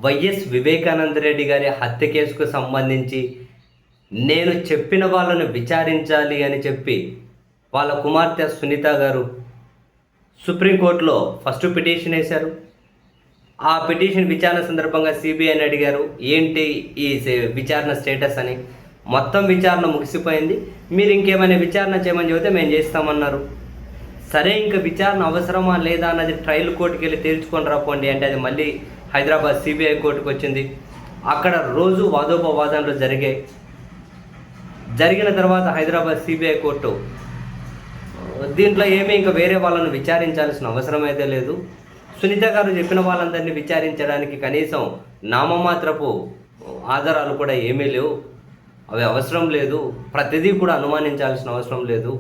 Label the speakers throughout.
Speaker 1: YS Vivekananda Reddy గారి హత్య కేసుకు సంబంధించి నేను చెప్పిన వాళ్ళను విచారించాలి అని చెప్పి వాళ్ళ కుమార్తె సునీత గారు సుప్రీంకోర్టులో ఫస్ట్ పిటిషన్ వేశారు. ఆ పిటిషన్ విచారణ సందర్భంగా సిబిఐని అడిగారు, ఏంటి ఈ విచారణ స్టేటస్ అని. మొత్తం విచారణ ముగిసిపోయింది, మీరు ఇంకేమైనా విచారణ చేయమని చెబితే మేము చేస్తామన్నారు. సరే, ఇంకా విచారణ అవసరమా లేదా అన్నది ట్రయల్ కోర్టుకి వెళ్ళి తేల్చుకొని రాపోండి అంటే అది మళ్ళీ హైదరాబాద్ సిబిఐ కోర్టుకు వచ్చింది. అక్కడ రోజు వాదోపవాదనలు జరిగిన తర్వాత హైదరాబాద్ సిబిఐ కోర్టు దీంట్లో ఏమీ ఇంకా వేరే వాళ్ళను విచారించాల్సిన అవసరం అయితే లేదు, సునీత గారు చెప్పిన వాళ్ళందరినీ విచారించడానికి కనీసం నామమాత్రపు ఆధారాలు కూడా ఏమీ లేవు, అవి అవసరం లేదు, ప్రతిదీ కూడా అనుమానించాల్సిన అవసరం లేదు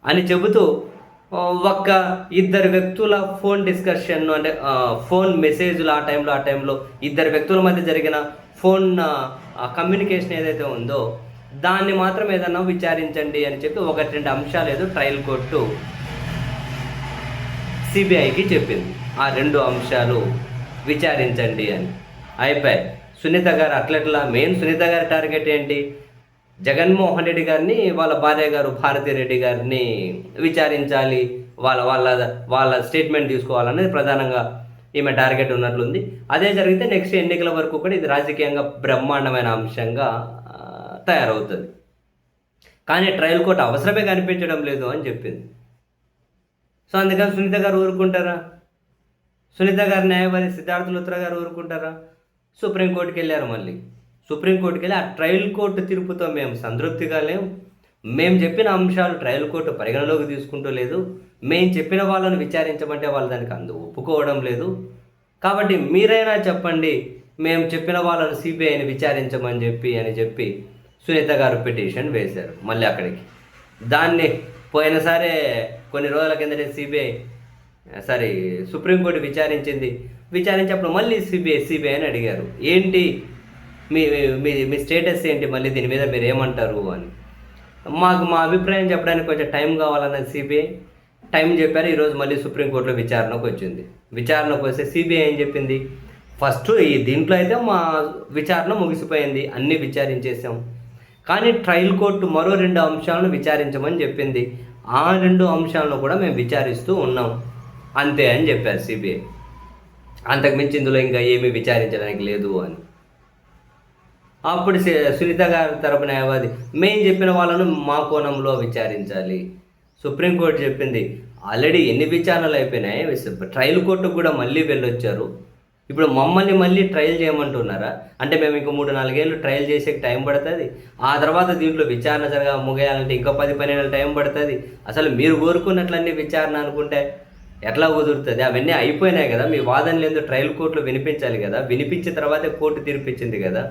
Speaker 1: అని చెబుతూ ఒక్క ఇద్దరు వ్యక్తుల ఫోన్ డిస్కషన్ అంటే ఫోన్ మెసేజ్లు ఆ టైంలో ఇద్దరు వ్యక్తుల మధ్య జరిగిన ఫోన్ కమ్యూనికేషన్ ఏదైతే ఉందో దాన్ని మాత్రం ఏదన్నా విచారించండి అని చెప్పి 1-2 అంశాలు ఏదో ట్రయల్ కోర్టు సిబిఐకి చెప్పింది. ఆ 2 అంశాలు విచారించండి అని అయిపోయాయి. సునీత గారు అట్లట్లా మెయిన్ సునీత గారి టార్గెట్ ఏంటి, జగన్మోహన్ రెడ్డి గారిని వాళ్ళ భార్య గారు భారతిరెడ్డి గారిని విచారించాలి, వాళ్ళ స్టేట్మెంట్ తీసుకోవాలనేది ప్రధానంగా ఈమె టార్గెట్ ఉన్నట్లుంది. అదే జరిగితే నెక్స్ట్ ఎన్నికల వరకు కూడా ఇది రాజకీయంగా బ్రహ్మాండమైన అంశంగా తయారవుతుంది. కానీ ట్రయల్ కోర్టు అవసరమే కనిపించడం లేదు అని చెప్పింది. సో అందుకని సునీత గారు ఊరుకుంటారా? సునీత గారు న్యాయవాది సిద్ధార్థ లుత్రా గారు ఊరుకుంటారా? సుప్రీంకోర్టుకి వెళ్ళారు. మళ్ళీ సుప్రీంకోర్టుకి వెళ్ళి ఆ ట్రయల్ కోర్టు తీర్పుతో మేము సంతృప్తిగా లేవు, మేము చెప్పిన అంశాలు ట్రయల్ కోర్టు పరిగణలోకి తీసుకుంటూ లేదు, మేము చెప్పిన వాళ్ళని విచారించమంటే వాళ్ళు దానికి ఒప్పుకోవడం లేదు, కాబట్టి మీరైనా చెప్పండి, మేము చెప్పిన వాళ్ళని సిబిఐని విచారించమని చెప్పి సునీత గారు పిటిషన్ వేశారు. మళ్ళీ అక్కడికి దాన్ని పోయినసారే కొన్ని రోజుల కిందటే సుప్రీంకోర్టు విచారించినప్పుడు మళ్ళీ సిబిఐ అని అడిగారు, ఏంటి మీ స్టేటస్ ఏంటి, మళ్ళీ దీని మీద మీరు ఏమంటారు అని. మా అభిప్రాయం చెప్పడానికి కొంచెం టైం కావాలన్నది సిబిఐ టైం చెప్పారు. ఈరోజు మళ్ళీ సుప్రీంకోర్టులో విచారణకు వచ్చింది. విచారణకు వస్తే సిబిఐ ఏం చెప్పింది, ఫస్ట్ దీంట్లో అయితే మా విచారణ ముగిసిపోయింది, అన్నీ విచారించేసాం, కానీ ట్రయల్ కోర్టు మరో 2 అంశాలను విచారించమని చెప్పింది, ఆ 2 అంశాలను కూడా మేము విచారిస్తూ ఉన్నాం అంతే అని చెప్పారు సిబిఐ. అంతకుమించి ఇందులో ఇంకా ఏమీ విచారించడానికి లేదు అని. అప్పుడు సునీత గారి తరపు న్యాయవాది, మేము చెప్పిన వాళ్ళను మా కోణంలో విచారించాలి. సుప్రీంకోర్టు చెప్పింది ఆల్రెడీ ఎన్ని విచారణలు అయిపోయినాయి, ట్రయల్ కోర్టుకు కూడా మళ్ళీ వెళ్ళొచ్చారు, ఇప్పుడు మమ్మల్ని మళ్ళీ ట్రయల్ చేయమంటున్నారా? అంటే మేము ఇంకో 3-4 ఏళ్ళు ట్రయల్ చేసే టైం పడుతుంది, ఆ తర్వాత దీంట్లో విచారణ ముగియాలంటే ఇంకా 10-12 ఏళ్ళు టైం పడుతుంది. అసలు మీరు కోరుకున్నట్లన్నీ విచారణ అనుకుంటే ఎట్లా కుదురుతుంది? అవన్నీ అయిపోయినాయి కదా, మీ వాదనలు ఏందో ట్రయల్ కోర్టులో వినిపించాలి కదా, వినిపించిన తర్వాతే కోర్టు తీర్పిచ్చింది కదా,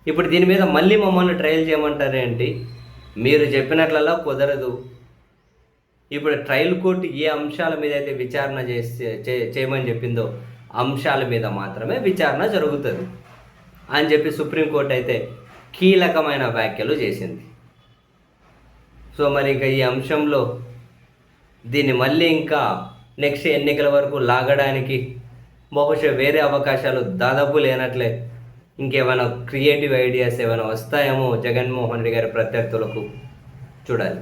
Speaker 1: ఇప్పుడు దీని మీద మళ్ళీ మమ్మల్ని ట్రయల్ చేయమంటారేంటి? మీరు చెప్పినట్లలా కుదరదు. ఇప్పుడు ట్రయల్ కోర్టు ఏ అంశాల మీద అయితే విచారణ చేయమని చెప్పిందో అంశాల మీద మాత్రమే విచారణ జరుగుతుంది అని చెప్పి సుప్రీంకోర్టు అయితే కీలకమైన వ్యాఖ్యలు చేసింది. సో మరి ఇంకా ఈ అంశంలో దీన్ని మళ్ళీ ఇంకా నెక్స్ట్ ఎన్నికల వరకు లాగడానికి బహుశా వేరే అవకాశాలు దాదాపు లేనట్లే. ఇంకేమైనా క్రియేటివ్ ఐడియాస్ ఏమైనా వస్తాయేమో జగన్మోహన్ రెడ్డి గారి ప్రత్యర్థులకు, చూడాలి.